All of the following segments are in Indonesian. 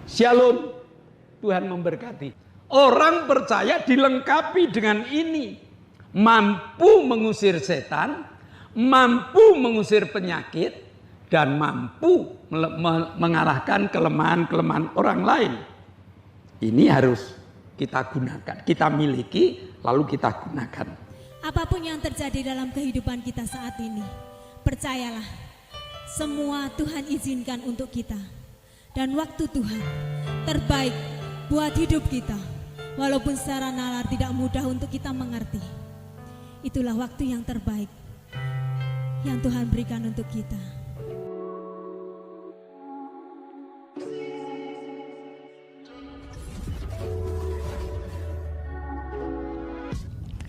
Shalom. Tuhan memberkati. Orang percaya dilengkapi dengan ini. Mampu mengusir setan, mampu mengusir penyakit, dan mampu mengalahkan kelemahan-kelemahan orang lain. Ini harus kita gunakan, kita miliki, lalu kita gunakan. Apapun yang terjadi dalam kehidupan kita saat ini, percayalah, semua Tuhan izinkan untuk kita. Dan waktu Tuhan terbaik buat hidup kita, walaupun secara nalar tidak mudah untuk kita mengerti. Itulah waktu yang terbaik yang Tuhan berikan untuk kita.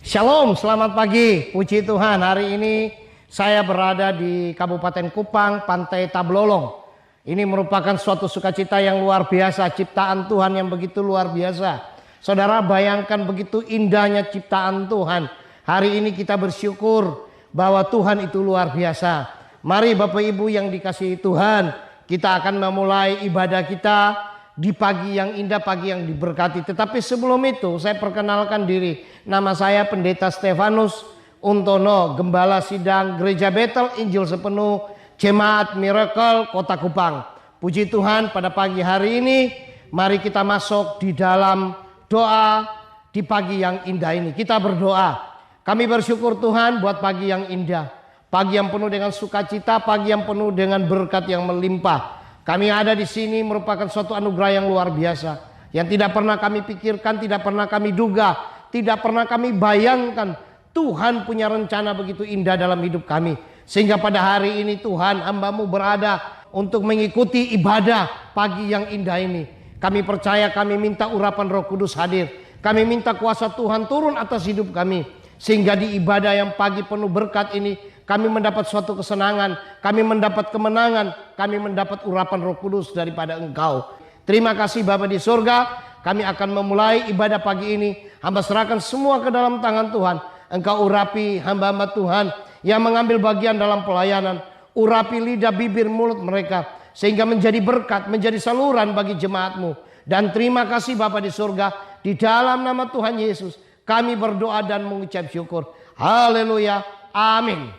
Shalom, selamat pagi, puji Tuhan. Hari ini saya berada di Kabupaten Kupang, Pantai Tablolong. Ini merupakan suatu sukacita yang luar biasa, ciptaan Tuhan yang begitu luar biasa. Saudara, bayangkan begitu indahnya ciptaan Tuhan. Hari ini kita bersyukur bahwa Tuhan itu luar biasa. Mari Bapak Ibu yang dikasihi Tuhan, kita akan memulai ibadah kita di pagi yang indah, pagi yang diberkati. Tetapi sebelum itu saya perkenalkan diri. Nama saya Pendeta Stefanus Untono, Gembala Sidang Gereja Betel Injil Sepenuh Jemaat Miracle Kota Kupang. Puji Tuhan, pada pagi hari ini mari kita masuk di dalam doa di pagi yang indah ini. Kita berdoa. Kami bersyukur Tuhan buat pagi yang indah, pagi yang penuh dengan sukacita, pagi yang penuh dengan berkat yang melimpah. Kami ada di sini merupakan suatu anugerah yang luar biasa, yang tidak pernah kami pikirkan, tidak pernah kami duga, tidak pernah kami bayangkan. Tuhan punya rencana begitu indah dalam hidup kami. Sehingga pada hari ini Tuhan, hamba-Mu berada untuk mengikuti ibadah pagi yang indah ini. Kami percaya, kami minta urapan Roh Kudus hadir. Kami minta kuasa Tuhan turun atas hidup kami. Sehingga di ibadah yang pagi penuh berkat ini, kami mendapat suatu kesenangan, kami mendapat kemenangan, kami mendapat urapan Roh Kudus daripada Engkau. Terima kasih Bapa di surga, kami akan memulai ibadah pagi ini. Hamba serahkan semua ke dalam tangan Tuhan. Engkau urapi hamba-hamba Tuhan yang mengambil bagian dalam pelayanan. Urapi lidah, bibir, mulut mereka, sehingga menjadi berkat, menjadi saluran bagi jemaat-Mu. Dan terima kasih Bapa di surga, di dalam nama Tuhan Yesus kami berdoa dan mengucap syukur. Haleluya, amin.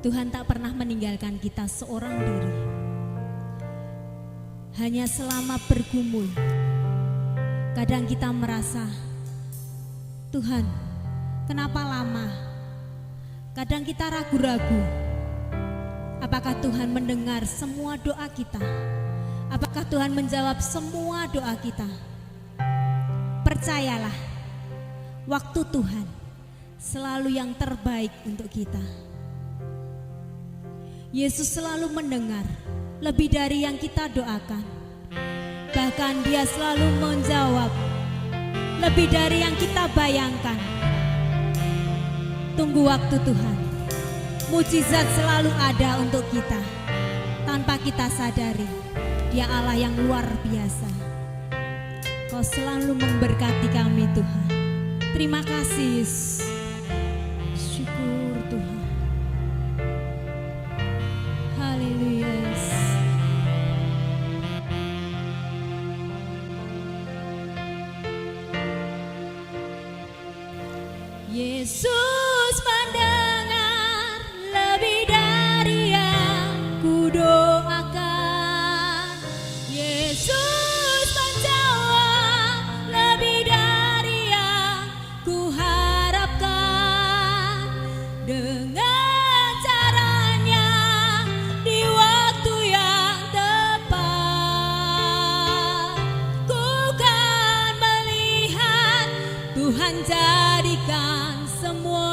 Tuhan tak pernah meninggalkan kita seorang diri. Hanya selama bergumul, kadang kita merasa, Tuhan, kenapa lama? Kadang kita ragu-ragu. Apakah Tuhan mendengar semua doa kita? Apakah Tuhan menjawab semua doa kita? Percayalah, waktu Tuhan selalu yang terbaik untuk kita. Yesus selalu mendengar lebih dari yang kita doakan. Bahkan Dia selalu menjawab lebih dari yang kita bayangkan. Tunggu waktu Tuhan. Mujizat selalu ada untuk kita. Tanpa kita sadari, Dia Allah yang luar biasa. Kau selalu memberkati kami Tuhan. Terima kasih Yesus. Syukur Tuhan. Haleluya. Yesus mendengar lebih dari yang kudoakan. Yesus menjawab lebih dari yang kuharapkan. Dengan caranya di waktu yang tepat, ku kan melihat Tuhan jadikan semua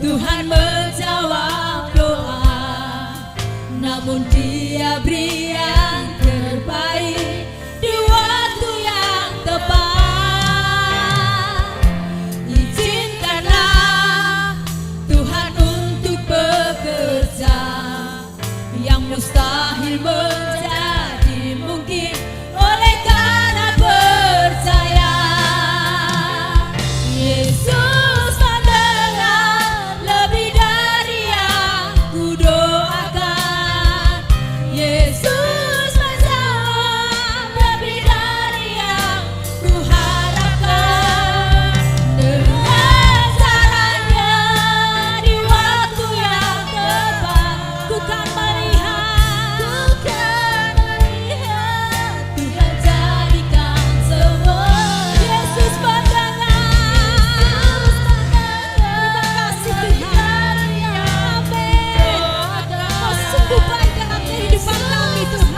Tuhan menjawab doa, namun Dia beri yang terbaik di waktu yang tepat. Izinkanlah Tuhan untuk bekerja, yang mustahil menjadi mungkin oleh karena percaya. Yesus mendengar lebih dari yang kudoakan. Yesus menjawab lebih dari yang kuharapkan. Dengan caranya di waktu yang tepat, ku kan melihat Tuhan jadikan semua. Yesus mendengar. Terima kasih Tuhan. Amin. Kau sungguh baik dalam kehidupan kami Tuhan.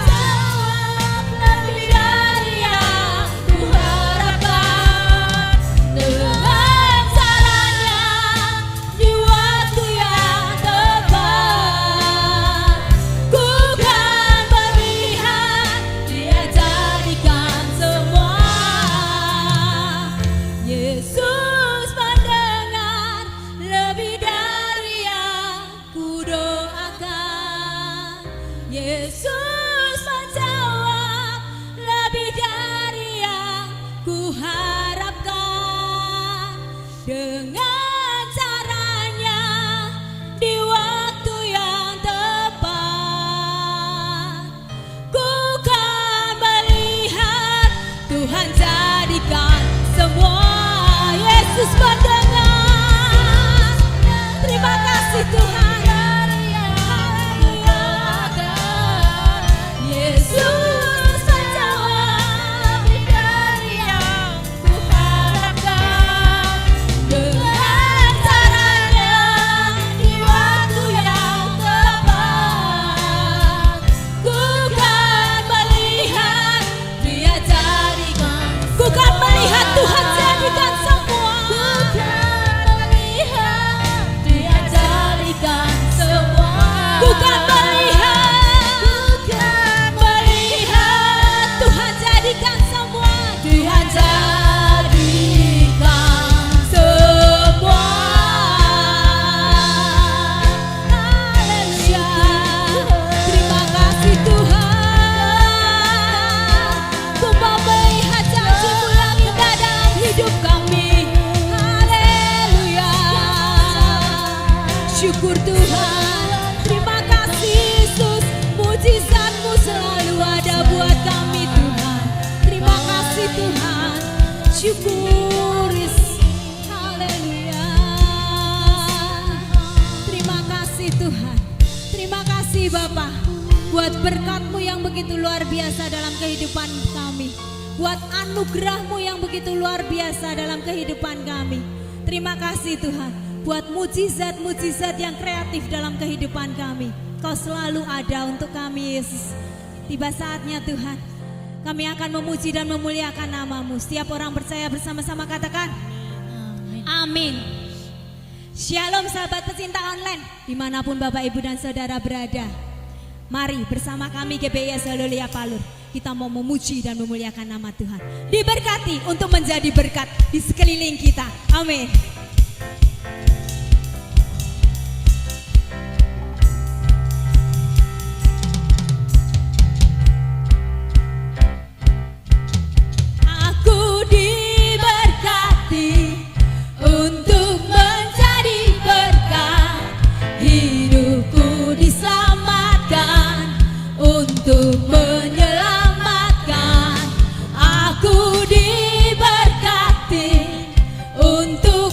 Lebih dari yang kuharapkan. Dengan caranya di waktu yang tepat, ku kan melihat Dia jadikan semua. Yesus mendengar lebih dari yang kudoakan. Yesus menjawab lebih dari yang kuharapkan. Dengan caranya di waktu yang tepat, ku kan melihat Tuhan jadikan semua. Yesus mendengar. Terima kasih Tuhan. Haleluya. Yesus menjawab dari yang kuharapkan. Dengan caranya di waktu yang tepat, ku kan melihat Dia jadikan. Ku kan melihat Tuhan jadikan semua. Dia jadikan semua. Ku kan melihat Tuhan jadikan semua. Dia jadikan semua. Haleluya. Terima kasih Tuhan. Ku mau melihat janji-Mu yang indah dalam hidup kami. Haleluya. Syukur Tuhan. Terima kasih Yesus. Mujizat-Mu selalu ada buat kami Tuhan. Terima kasih Tuhan. Syukur Yesus. Haleluya. Terima kasih Tuhan. Terima kasih Bapa buat berkat-Mu yang begitu luar biasa dalam kehidupan kami. Buat anugerah-Mu yang begitu luar biasa dalam kehidupan kami. Terima kasih Tuhan buat mujizat-mujizat yang kreatif dalam kehidupan kami. Kau selalu ada untuk kami Yesus. Tiba saatnya Tuhan, kami akan memuji dan memuliakan nama-Mu. Setiap orang percaya bersama-sama katakan amin. Shalom sahabat pecinta online dimanapun Bapak Ibu dan Saudara berada. Mari bersama kami GBIS Haleluya Palur, kita mau memuji dan memuliakan nama Tuhan. Diberkati untuk menjadi berkat di sekeliling kita. Amin. Aku diberkati untuk menjadi berkat, hidupku diselamatkan untuk menyelamatkan. Aku diberkati untuk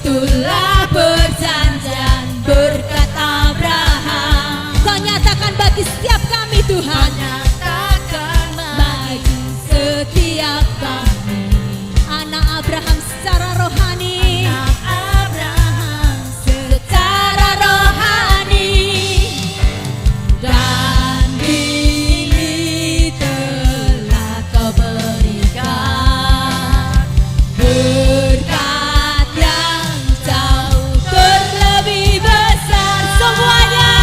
Itulah perjanjian berkat Abraham. Kau nyatakan bagi setiap kami Tuhan, nyatakan bagi setiap kami anak Abraham secara rohani, anak Abraham secara rohani. Dan ini telah kau berikan berkat yang jauh terlebih besar. Semuanya,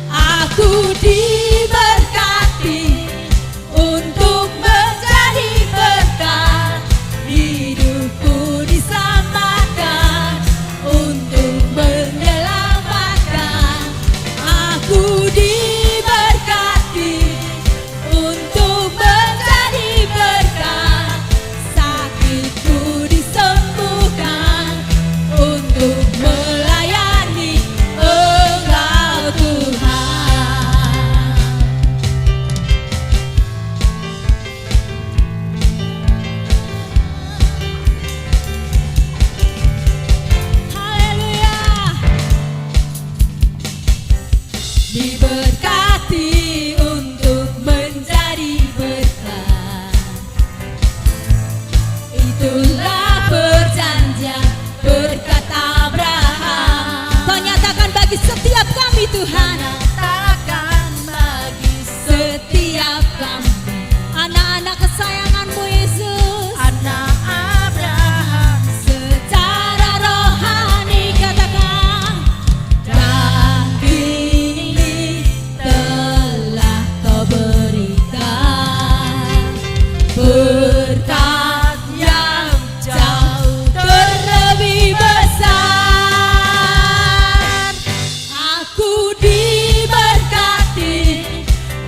aku diberkati untuk menjadi berkat, hidupku diselamatkan untuk menyelamatkan. Aku diberkati untuk menjadi berkat, sakitku disembuhkan untuk melayani Engkau Tuhan. Haleluya. Diberkati untuk menjadi berkat. Itulah perjanjian berkat Abraham. Kau nyatakan bagi setiap kami Tuhan, nyatakan bagi setiap kami anak-anak kesayangan-Mu Yesus, anak Abraham secara rohani. Katakan, dan ini telah kau berikan berkat yang jauh terlebih besar. Aku diberkati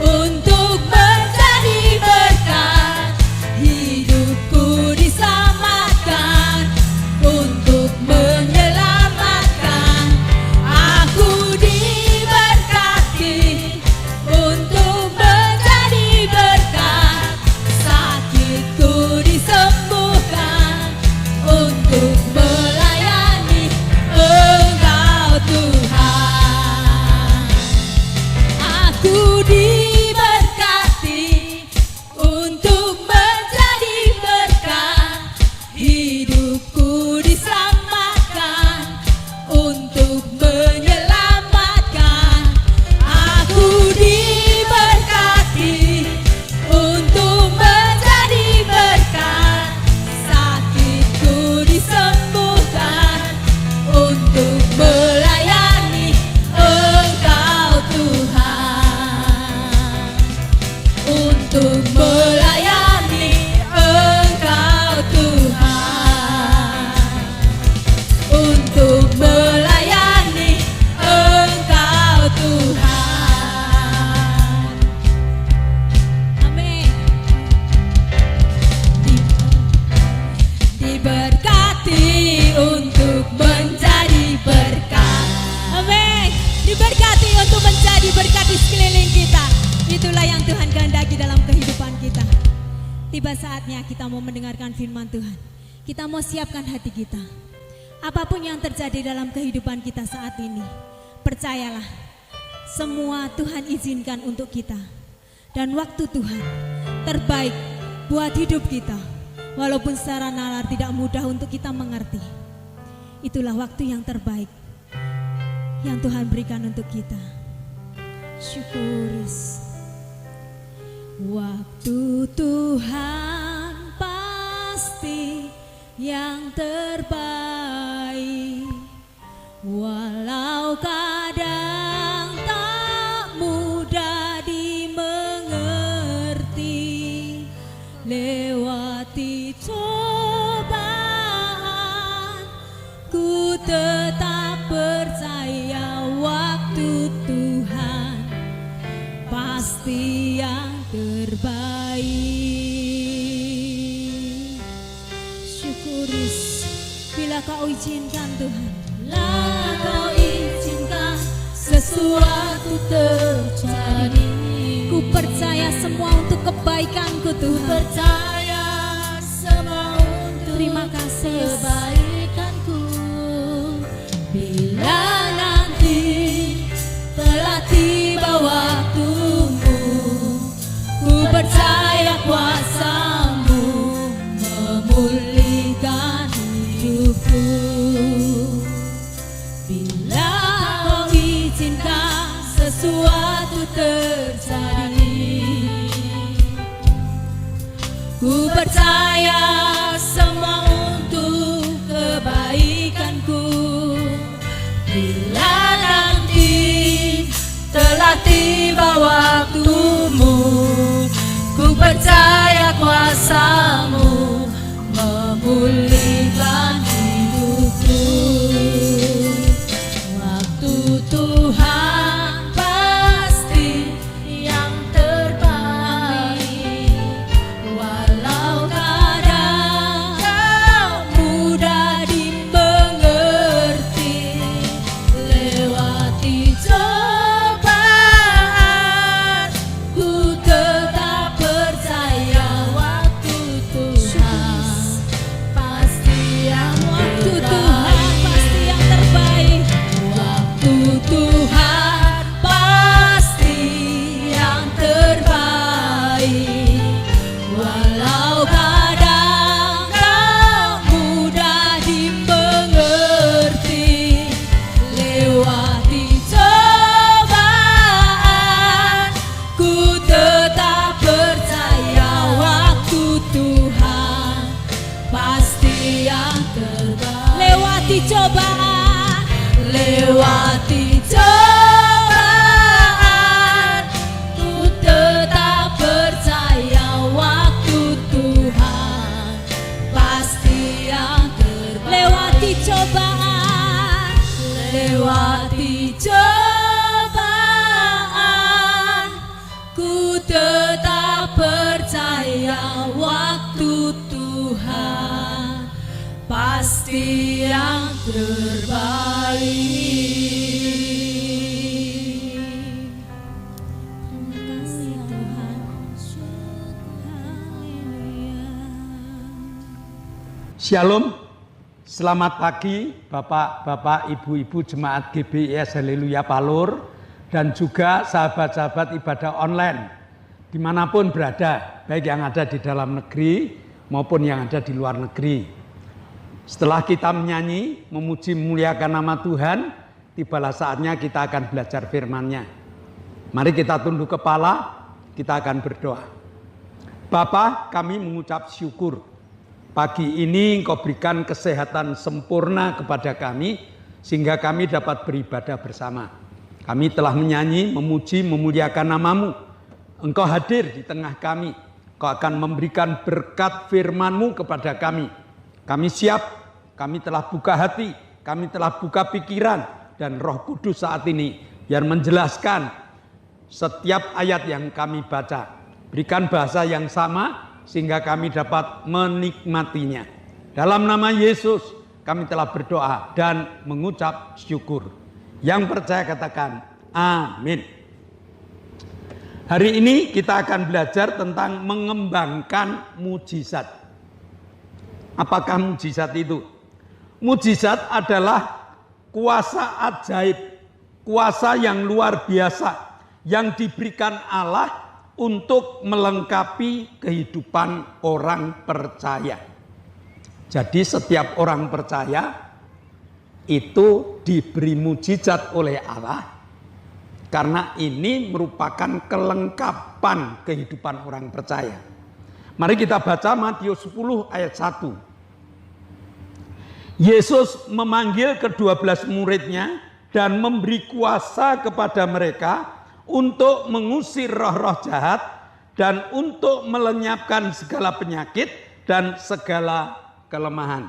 untuk menjadi berkat, hidupku diselamatkan untuk menyelamatkan. Aku diberkati untuk menjadi berkat, sakitku disembuhkan untuk melayani Engkau Tuhan. Aku diberkati untuk menjadi berkat, hidupku diselamatkan untuk menyelamatkan. Aku diberkati untuk menjadi berkat, sakitku disembuhkan untuk melayani Engkau Tuhan, untuk melayani Engkau Tuhan, untuk melayani Engkau Tuhan. Amin. Diberkati untuk menjadi berkat. Amin. Diberkati untuk menjadi berkat di sekeliling kita. Itulah yang Tuhan kehendaki dalam kehidupan kita. Tiba saatnya kita mau mendengarkan firman Tuhan. Kita mau siapkan hati kita. Apapun yang terjadi dalam kehidupan kita saat ini, percayalah, semua Tuhan izinkan untuk kita. Dan waktu Tuhan terbaik buat hidup kita, walaupun secara nalar tidak mudah untuk kita mengerti. Itulah waktu yang terbaik yang Tuhan berikan untuk kita. Syukuris. Waktu Tuhan pasti yang terbaik, walau kadang tak mudah dimengerti. Lewati cobaan, ku tetap percaya waktu Tuhan pasti yang terbaik. Syukuris bila kau izinkan Tuhan, bila kau izinkan sesuatu terjadi, ku percaya semua untuk kebaikanku Tuhan. Percaya semua untuk terima kasih kebaikanku kuasa-Mu memulihkan hidupku. Bila Kau izinkan sesuatu terjadi, ku percaya semua untuk kebaikanku. Bila nanti telah tiba waktumu, ku percaya kuasa-Mu memulihkan hidupku. Waktu Tuhan pasti yang terbaik, walau kadang kau mudah dimengerti. Lewati cobaan, ku tetap percaya waktu Tuhan pasti yang terbaik. Waktu Tuhan pasti yang terbaik, walau kadang kau mudah dimengerti. Lewati cobaan, ku tetap percaya waktu Tuhan pasti yang terbaik. Lewati cobaan, lewati cobaan, ku tetap percaya waktu Tuhan pasti yang terbaik. Lewati cobaan, lewati cobaan, ku tetap percaya waktu Tuhan pasti yang terbaik. Terima kasih Tuhan. Haleluya. Shalom, selamat pagi Bapak-bapak, Ibu-ibu jemaat GBIS Haleluya Palur, dan juga sahabat-sahabat ibadah online dimanapun berada, baik yang ada di dalam negeri maupun yang ada di luar negeri. Setelah kita menyanyi, memuji, memuliakan nama Tuhan, tibalah saatnya kita akan belajar firman-Nya. Mari kita tunduk kepala, kita akan berdoa. Bapa, kami mengucap syukur. Pagi ini Engkau berikan kesehatan sempurna kepada kami, sehingga kami dapat beribadah bersama. Kami telah menyanyi, memuji, memuliakan nama-Mu. Engkau hadir di tengah kami. Engkau akan memberikan berkat firman-Mu kepada kami. Kami siap, kami telah buka hati, kami telah buka pikiran, dan Roh Kudus saat ini biar menjelaskan setiap ayat yang kami baca. Berikan bahasa yang sama sehingga kami dapat menikmatinya. Dalam nama Yesus kami telah berdoa dan mengucap syukur. Yang percaya katakan amin. Hari ini kita akan belajar tentang mengembangkan mujizat. Apakah mujizat itu? Mujizat adalah kuasa ajaib, kuasa yang luar biasa yang diberikan Allah untuk melengkapi kehidupan orang percaya. Jadi setiap orang percaya itu diberi mujizat oleh Allah, karena ini merupakan kelengkapan kehidupan orang percaya. Mari kita baca Matius 10 ayat 1. Yesus memanggil ke-12 muridnya dan memberi kuasa kepada mereka untuk mengusir roh-roh jahat dan untuk melenyapkan segala penyakit dan segala kelemahan.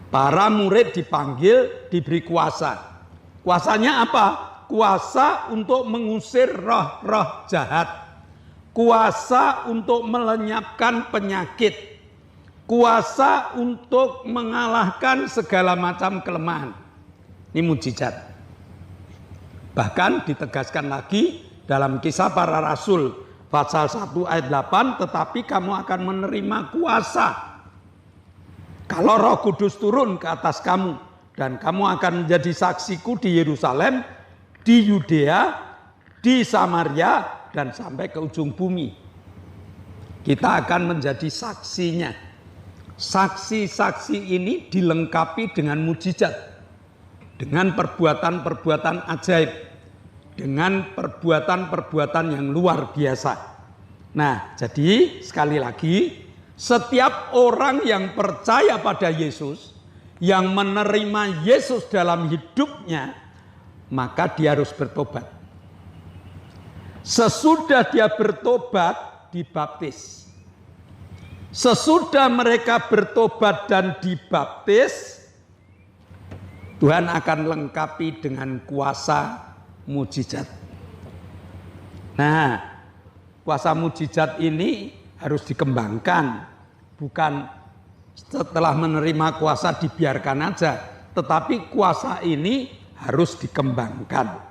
Para murid dipanggil, diberi kuasa. Kuasanya apa? Kuasa untuk mengusir roh-roh jahat. Kuasa untuk melenyapkan penyakit, kuasa untuk mengalahkan segala macam kelemahan. Ini mujizat. Bahkan ditegaskan lagi dalam Kisah Para Rasul pasal 1 ayat 8, tetapi kamu akan menerima kuasa kalau Roh Kudus turun ke atas kamu, dan kamu akan menjadi saksiku di Yerusalem, di Yudea, di Samaria, dan sampai ke ujung bumi. Kita akan menjadi saksinya. Saksi-saksi ini dilengkapi dengan mujizat, dengan perbuatan-perbuatan ajaib, dengan perbuatan-perbuatan yang luar biasa. Nah, jadi sekali lagi, setiap orang yang percaya pada Yesus, yang menerima Yesus dalam hidupnya, maka dia harus bertobat. Sesudah dia bertobat, dibaptis. Sesudah mereka bertobat dan dibaptis, Tuhan akan lengkapi dengan kuasa mujizat. Nah, kuasa mujizat ini harus dikembangkan, bukan setelah menerima kuasa dibiarkan aja, tetapi kuasa ini harus dikembangkan.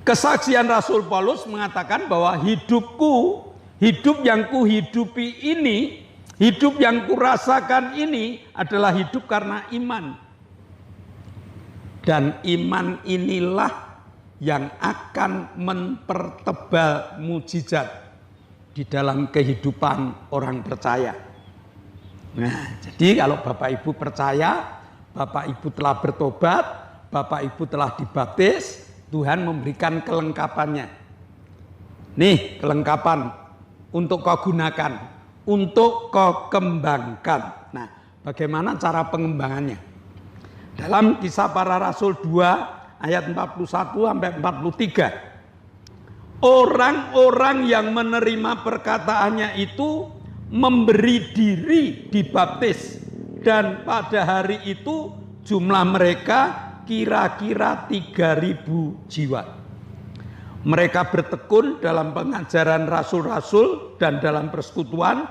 Kesaksian Rasul Paulus mengatakan bahwa hidupku, hidup yang kuhidupi ini, hidup yang kurasakan ini adalah hidup karena iman. Dan iman inilah yang akan mempertebal mujizat di dalam kehidupan orang percaya. Nah, jadi kalau Bapak Ibu percaya, Bapak Ibu telah bertobat, Bapak Ibu telah dibaptis, Tuhan memberikan kelengkapannya. Nih, kelengkapan untuk kau gunakan, untuk kau kembangkan. Nah, bagaimana cara pengembangannya? Dalam Kisah Para Rasul 2 ayat 41 sampai 43. Orang-orang yang menerima perkataannya itu memberi diri dibaptis, dan pada hari itu jumlah mereka kira-kira 3.000 jiwa. Mereka bertekun dalam pengajaran rasul-rasul dan dalam persekutuan,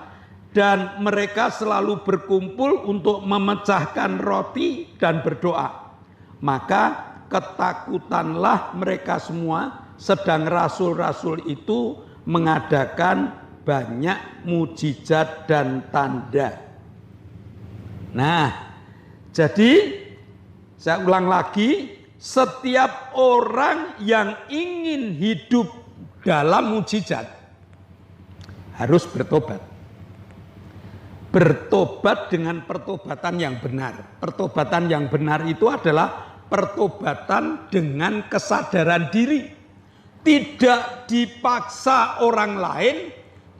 dan mereka selalu berkumpul untuk memecahkan roti dan berdoa. Maka ketakutanlah mereka semua, sedang rasul-rasul itu mengadakan banyak mujizat dan tanda. Nah, jadi saya ulang lagi, setiap orang yang ingin hidup dalam mujizat harus bertobat. Bertobat dengan pertobatan yang benar. Pertobatan yang benar itu adalah pertobatan dengan kesadaran diri. Tidak dipaksa orang lain,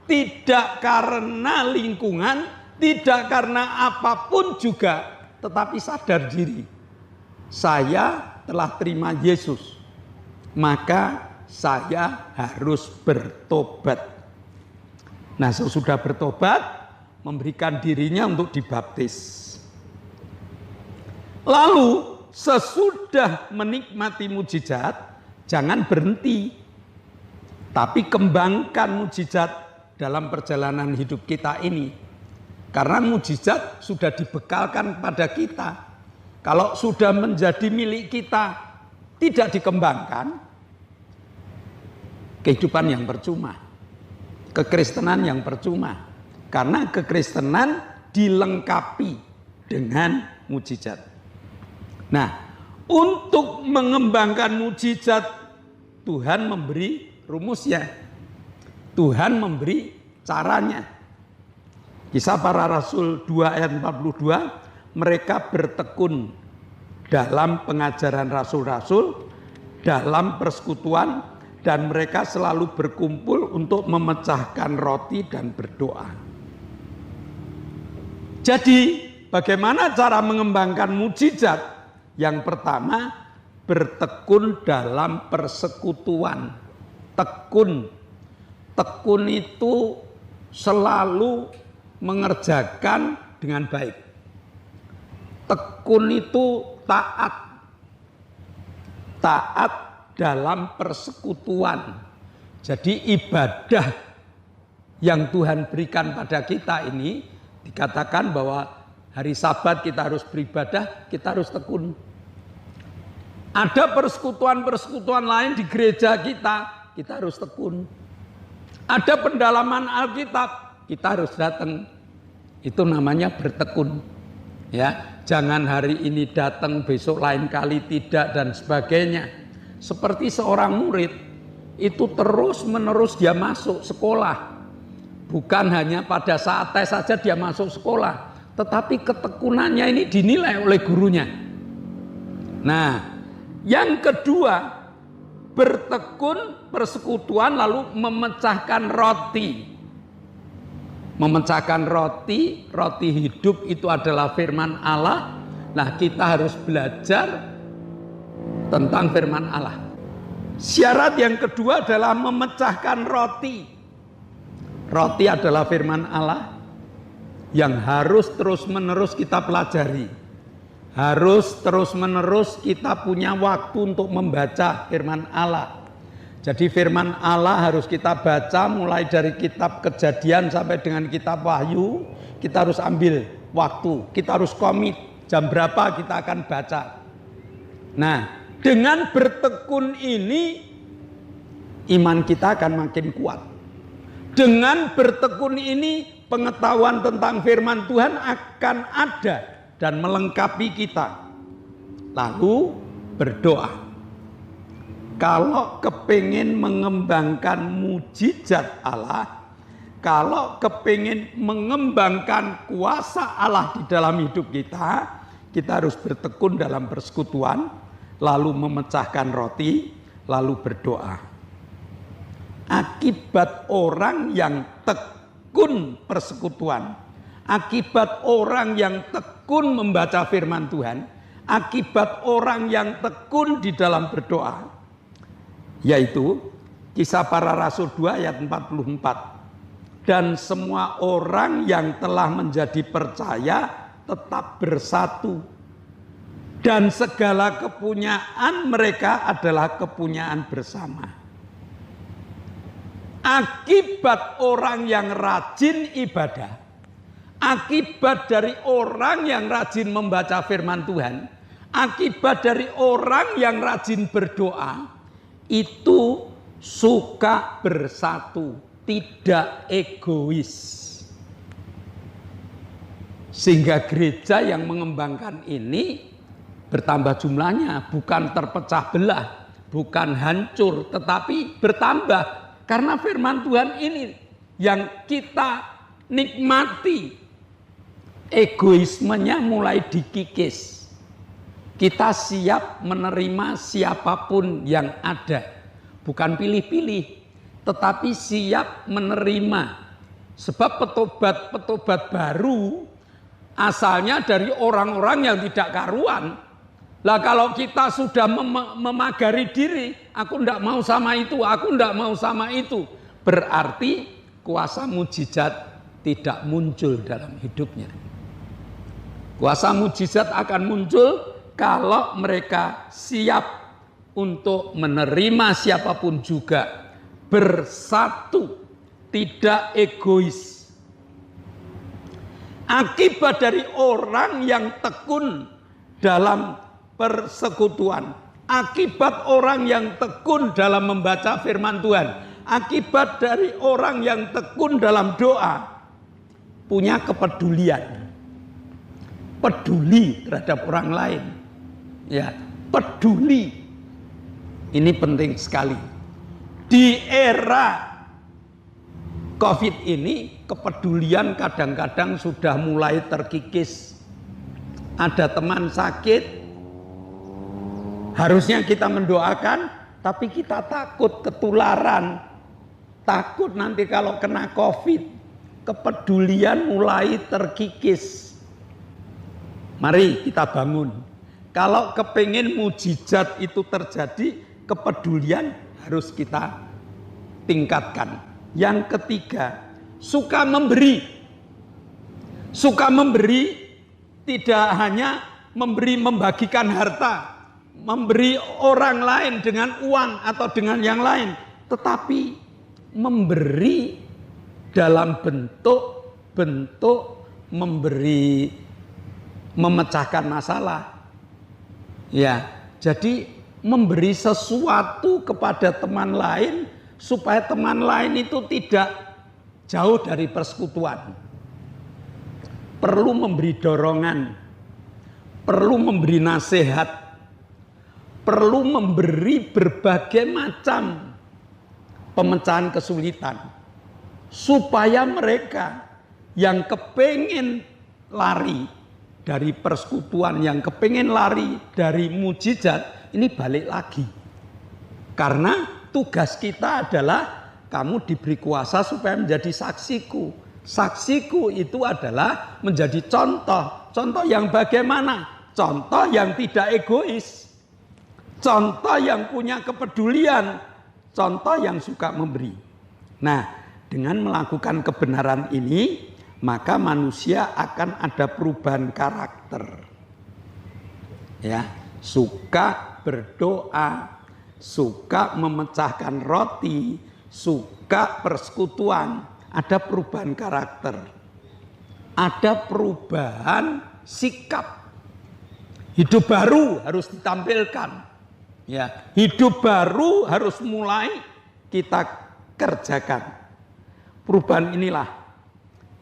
tidak karena lingkungan, tidak karena apapun juga, tetapi sadar diri. Saya telah terima Yesus, maka saya harus bertobat. Nah, sesudah bertobat, memberikan dirinya untuk dibaptis. Lalu, sesudah menikmati mujizat, jangan berhenti, tapi kembangkan mujizat dalam perjalanan hidup kita ini. Karena mujizat sudah dibekalkan pada kita. Kalau sudah menjadi milik kita, tidak dikembangkan, kehidupan yang percuma, kekristenan yang percuma. Karena kekristenan dilengkapi dengan mujizat. Nah, untuk mengembangkan mujizat, Tuhan memberi rumusnya. Tuhan memberi caranya. Kisah Para Rasul 2 ayat 42, mereka bertekun dalam pengajaran rasul-rasul, dalam persekutuan, dan mereka selalu berkumpul untuk memecahkan roti dan berdoa. Jadi, bagaimana cara mengembangkan mujizat? Yang pertama, bertekun dalam persekutuan. Tekun. Tekun itu selalu mengerjakan dengan baik. Tekun itu taat. Taat dalam persekutuan. Jadi ibadah yang Tuhan berikan pada kita ini, dikatakan bahwa hari Sabat kita harus beribadah, kita harus tekun. Ada persekutuan-persekutuan lain di gereja kita harus tekun. Ada pendalaman Alkitab, kita harus datang. Itu namanya bertekun. Ya, jangan hari ini datang, besok lain kali tidak, dan sebagainya. Seperti seorang murid, itu terus-menerus dia masuk sekolah. Bukan hanya pada saat tes saja dia masuk sekolah, tetapi ketekunannya ini dinilai oleh gurunya. Nah, yang kedua, bertekun persekutuan lalu memecahkan roti. Memecahkan roti, roti hidup itu adalah firman Allah. Nah, kita harus belajar tentang firman Allah. Syarat yang kedua adalah memecahkan roti. Roti adalah firman Allah yang harus terus-menerus kita pelajari. Harus terus-menerus kita punya waktu untuk membaca firman Allah. Jadi firman Allah harus kita baca mulai dari kitab Kejadian sampai dengan kitab Wahyu. Kita harus ambil waktu, kita harus komit jam berapa kita akan baca. Nah, dengan bertekun ini iman kita akan makin kuat. Dengan bertekun ini pengetahuan tentang firman Tuhan akan ada dan melengkapi kita. Lalu berdoa. Kalau kepingin mengembangkan mujizat Allah, kalau kepingin mengembangkan kuasa Allah di dalam hidup kita, kita harus bertekun dalam persekutuan, lalu memecahkan roti, lalu berdoa. Akibat orang yang tekun persekutuan, akibat orang yang tekun membaca firman Tuhan, akibat orang yang tekun di dalam berdoa, yaitu Kisah Para Rasul 2 ayat 44. Dan semua orang yang telah menjadi percaya tetap bersatu, dan segala kepunyaan mereka adalah kepunyaan bersama. Akibat orang yang rajin ibadah, akibat dari orang yang rajin membaca firman Tuhan, akibat dari orang yang rajin berdoa, itu suka bersatu, tidak egois. Sehingga gereja yang mengembangkan ini bertambah jumlahnya, bukan terpecah belah, bukan hancur, tetapi bertambah. Karena firman Tuhan ini yang kita nikmati, egoismenya mulai dikikis. Kita siap menerima siapapun yang ada, bukan pilih-pilih, tetapi siap menerima. Sebab petobat-petobat baru asalnya dari orang-orang yang tidak karuan. Lah kalau kita sudah memagari diri, aku tidak mau sama itu, aku tidak mau sama itu, berarti kuasa mujizat tidak muncul dalam hidupnya. Kuasa mujizat akan muncul kalau mereka siap untuk menerima siapapun juga, bersatu, tidak egois. Akibat dari orang yang tekun dalam persekutuan, akibat orang yang tekun dalam membaca firman Tuhan, akibat dari orang yang tekun dalam doa, punya kepedulian, peduli terhadap orang lain, ya, peduli. Ini penting sekali. Di era COVID ini, kepedulian kadang-kadang sudah mulai terkikis. Ada teman sakit, harusnya kita mendoakan, tapi kita takut ketularan. Takut nanti kalau kena COVID, kepedulian mulai terkikis. Mari kita bangun. Kalau kepingin mujizat itu terjadi, kepedulian harus kita tingkatkan. Yang ketiga, suka memberi. Suka memberi tidak hanya memberi membagikan harta, memberi orang lain dengan uang atau dengan yang lain, tetapi memberi dalam bentuk memberi, memecahkan masalah. Ya, jadi memberi sesuatu kepada teman lain supaya teman lain itu tidak jauh dari persekutuan. Perlu memberi dorongan, perlu memberi nasihat, perlu memberi berbagai macam pemecahan kesulitan. Supaya mereka yang kepengen lari dari persekutuan, yang kepengen lari dari mujizat, ini balik lagi. Karena tugas kita adalah kamu diberi kuasa supaya menjadi saksiku. Saksiku itu adalah menjadi contoh. Contoh yang bagaimana? Contoh yang tidak egois. Contoh yang punya kepedulian. Contoh yang suka memberi. Nah, dengan melakukan kebenaran ini, maka manusia akan ada perubahan karakter. Ya, suka berdoa, suka memecahkan roti, suka persekutuan, ada perubahan karakter. Ada perubahan sikap. Hidup baru harus ditampilkan. Ya, hidup baru harus mulai kita kerjakan. Perubahan inilah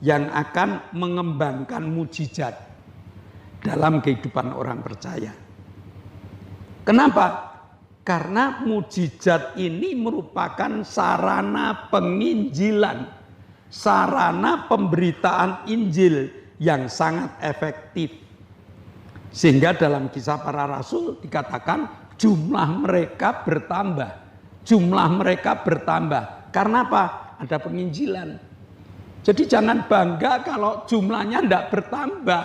yang akan mengembangkan mujizat dalam kehidupan orang percaya. Kenapa? Karena mujizat ini merupakan sarana penginjilan, sarana pemberitaan Injil yang sangat efektif. Sehingga dalam Kisah Para Rasul dikatakan jumlah mereka bertambah. Jumlah mereka bertambah. Karena apa? Ada penginjilan. Jadi jangan bangga kalau jumlahnya tidak bertambah.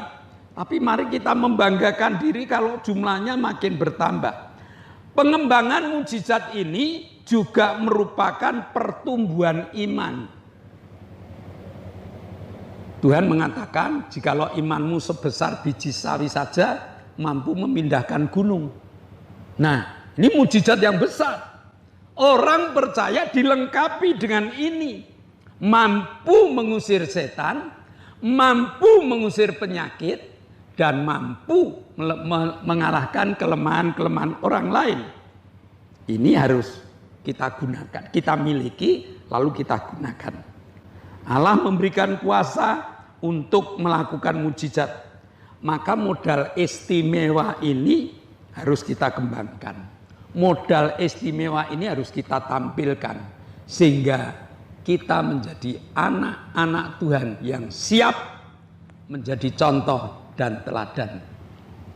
Tapi mari kita membanggakan diri kalau jumlahnya makin bertambah. Pengembangan mujizat ini juga merupakan pertumbuhan iman. Tuhan mengatakan, jikalau imanmu sebesar biji sawi saja, mampu memindahkan gunung. Nah, ini mujizat yang besar. Orang percaya dilengkapi dengan ini. Mampu mengusir setan, mampu mengusir penyakit, dan mampu mengalahkan kelemahan-kelemahan orang lain. Ini harus kita gunakan, kita miliki, lalu kita gunakan. Allah memberikan kuasa untuk melakukan mujizat. Maka modal istimewa ini harus kita kembangkan. Modal istimewa ini harus kita tampilkan. Sehingga kita menjadi anak-anak Tuhan yang siap menjadi contoh dan teladan.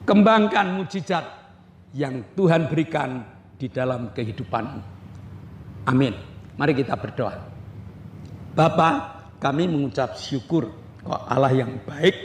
Kembangkan mujizat yang Tuhan berikan di dalam kehidupanmu. Amin. Mari kita berdoa. Bapa, kami mengucap syukur. Kau Allah yang baik,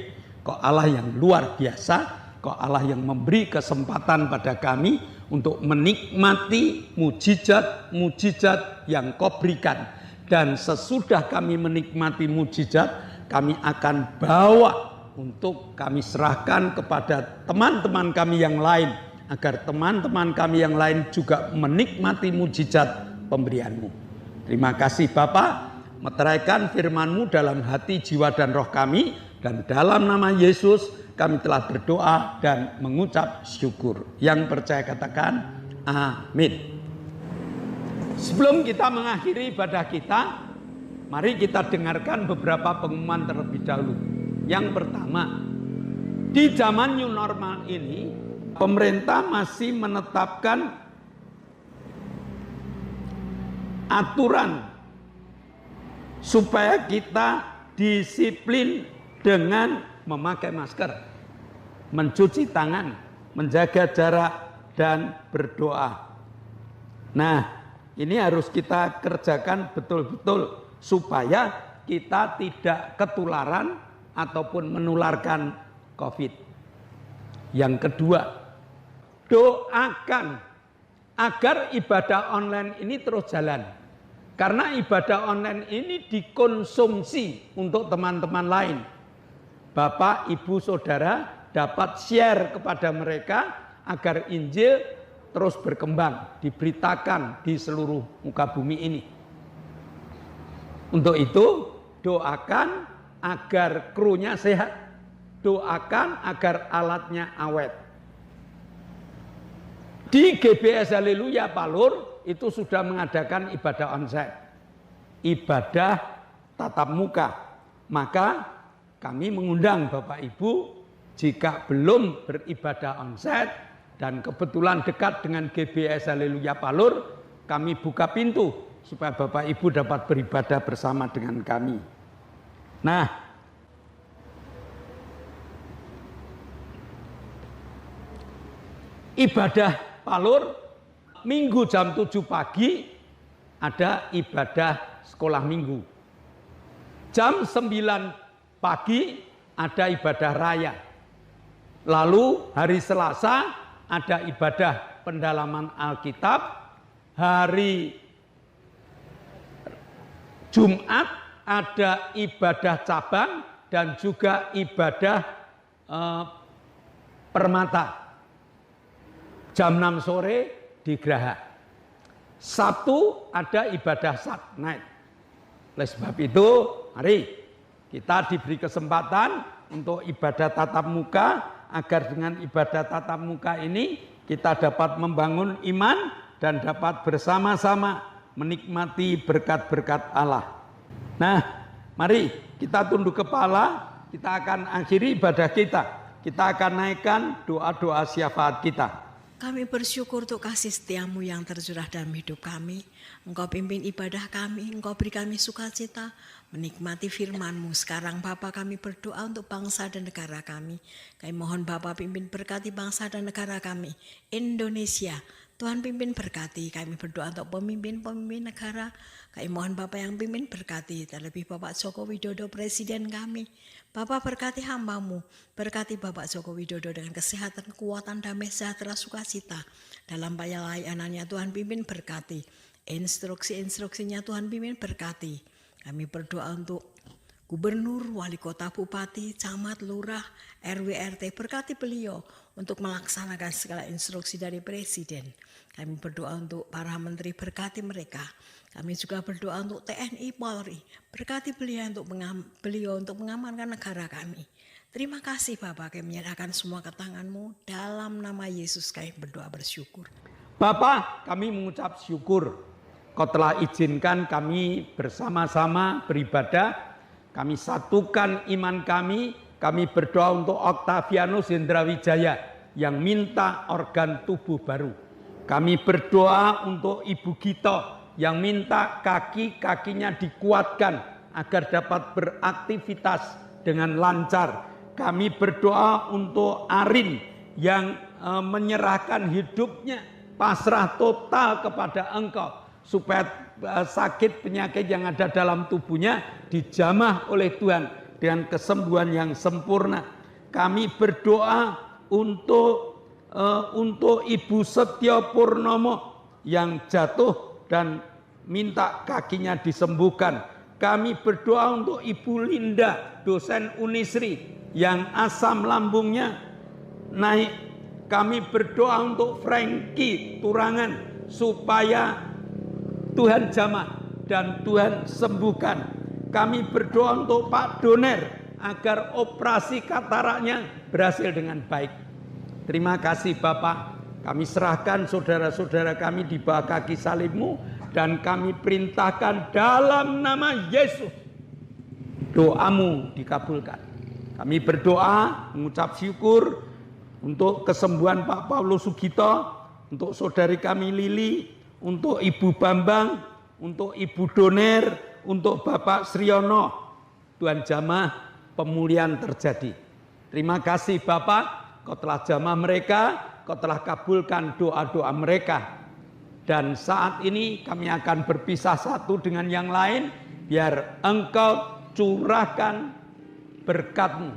Kau Allah yang luar biasa, Kau Allah yang memberi kesempatan pada kami untuk menikmati mujizat-mujizat yang Kau berikan. Dan sesudah kami menikmati mujizat, kami akan bawa untuk kami serahkan kepada teman-teman kami yang lain, agar teman-teman kami yang lain juga menikmati mujizat pemberian-Mu. Terima kasih Bapa, meteraikan firman-Mu dalam hati, jiwa, dan roh kami, dan dalam nama Yesus kami telah berdoa dan mengucap syukur. Yang percaya katakan amin. Sebelum kita mengakhiri ibadah kita, mari kita dengarkan beberapa pengumuman terlebih dahulu. Yang pertama, di zaman new normal ini, pemerintah masih menetapkan aturan supaya kita disiplin dengan memakai masker, mencuci tangan, menjaga jarak, dan berdoa. Nah, ini harus kita kerjakan betul-betul supaya kita tidak ketularan ataupun menularkan COVID. Yang kedua, doakan agar ibadah online ini terus jalan. Karena ibadah online ini dikonsumsi untuk teman-teman lain. Bapak, Ibu, Saudara dapat share kepada mereka agar Injil terus berkembang, diberitakan di seluruh muka bumi ini. Untuk itu, doakan agar krunya sehat, doakan agar alatnya awet. Di GBS Haleluya Palur itu sudah mengadakan ibadah onsite, ibadah tatap muka. Maka kami mengundang Bapak Ibu, jika belum beribadah onsite dan kebetulan dekat dengan GBS Haleluya Palur, kami buka pintu supaya Bapak Ibu dapat beribadah bersama dengan kami. Nah, ibadah Palur, Minggu jam 7 pagi ada ibadah sekolah minggu. Jam 9 pagi ada ibadah raya. Lalu hari Selasa ada ibadah pendalaman Alkitab. Hari Jumat ada ibadah cabang dan juga ibadah permata. Jam 6 sore di Graha. Sabtu ada ibadah Night. Oleh sebab itu, mari kita diberi kesempatan untuk ibadah tatap muka, agar dengan ibadah tatap muka ini kita dapat membangun iman dan dapat bersama-sama menikmati berkat-berkat Allah. Nah, mari kita tunduk kepala, kita akan akhiri ibadah kita. Kita akan naikkan doa-doa syafaat kita. Kami bersyukur untuk kasih setiamu yang tercurah dalam hidup kami. Engkau pimpin ibadah kami, Engkau beri kami sukacita, menikmati firman-Mu. Sekarang Bapa, kami berdoa untuk bangsa dan negara kami. Kami mohon Bapa pimpin berkati bangsa dan negara kami, Indonesia. Tuhan pimpin berkati, kami berdoa untuk pemimpin-pemimpin negara. Kami mohon Bapak yang pimpin berkati, terlebih Bapak Joko Widodo Presiden kami. Bapak berkati hamba-Mu, berkati Bapak Joko Widodo dengan kesehatan, kekuatan, damai, sejahtera, sukacita. Dalam pelayanannya Tuhan pimpin berkati, instruksi-instruksinya Tuhan pimpin berkati. Kami berdoa untuk Gubernur, Wali Kota, Bupati, Camat, Lurah, RW, RT, berkati beliau untuk melaksanakan segala instruksi dari Presiden. Kami berdoa untuk para menteri, berkati mereka. Kami juga berdoa untuk TNI, Polri, berkati beliau untuk mengamankan negara kami. Terima kasih Bapak, kami menyerahkan semua ke tangan-Mu. Dalam nama Yesus kami berdoa bersyukur. Bapak, kami mengucap syukur. Kau telah izinkan kami bersama-sama beribadah. Kami satukan iman kami. Kami berdoa untuk Octavianus Hendrawijaya yang minta organ tubuh baru. Kami berdoa untuk Ibu Gito yang minta kaki-kakinya dikuatkan agar dapat beraktivitas dengan lancar. Kami berdoa untuk Arin yang menyerahkan hidupnya pasrah total kepada Engkau, supaya sakit penyakit yang ada dalam tubuhnya dijamah oleh Tuhan dengan kesembuhan yang sempurna. Kami berdoa untuk Ibu Setyo Purnomo yang jatuh dan minta kakinya disembuhkan. Kami berdoa untuk Ibu Linda, dosen Unisri yang asam lambungnya naik. Kami berdoa untuk Frankie Turangan supaya Tuhan jamah dan Tuhan sembuhkan. Kami berdoa untuk Pak Doner agar operasi kataraknya berhasil dengan baik. Terima kasih Bapak. Kami serahkan saudara-saudara kami di bawah kaki salib-Mu dan kami perintahkan dalam nama Yesus, doa-Mu dikabulkan. Kami berdoa mengucap syukur untuk kesembuhan Pak Paulus Sugito, untuk saudari kami Lili, untuk Ibu Bambang, untuk Ibu Doner, untuk Bapak Sriono. Tuhan jamah, pemulihan terjadi. Terima kasih Bapak, Kau telah jamah mereka, Kau telah kabulkan doa-doa mereka. Dan saat ini kami akan berpisah satu dengan yang lain, biar Engkau curahkan berkat-Mu.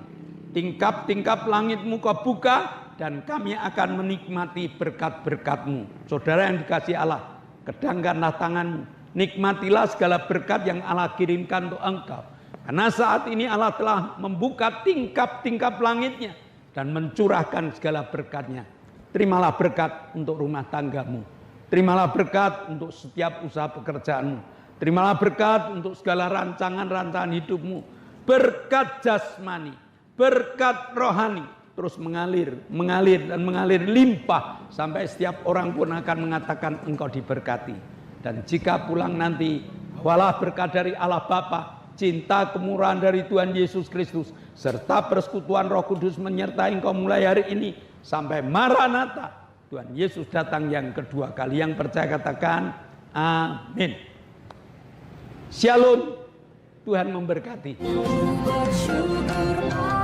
Tingkap-tingkap langit-Mu Kau buka, dan kami akan menikmati berkat-berkat-Mu. Saudara yang dikasihi Allah, kedangkanlah tangan-Mu. Nikmatilah segala berkat yang Allah kirimkan untuk engkau. Karena saat ini Allah telah membuka tingkap-tingkap langitnya dan mencurahkan segala berkatnya. Terimalah berkat untuk rumah tanggamu. Terimalah berkat untuk setiap usaha pekerjaanmu. Terimalah berkat untuk segala rancangan-rancangan hidupmu. Berkat jasmani, berkat rohani terus mengalir dan mengalir limpah sampai setiap orang pun akan mengatakan engkau diberkati. Dan jika pulang nanti, bawalah berkat dari Allah Bapa, cinta kemurahan dari Tuhan Yesus Kristus, serta persekutuan Roh Kudus menyertai engkau mulai hari ini sampai Maranatha, Tuhan Yesus datang yang kedua kali. Yang percaya katakan amin. Shalom, Tuhan memberkati. Bersyukur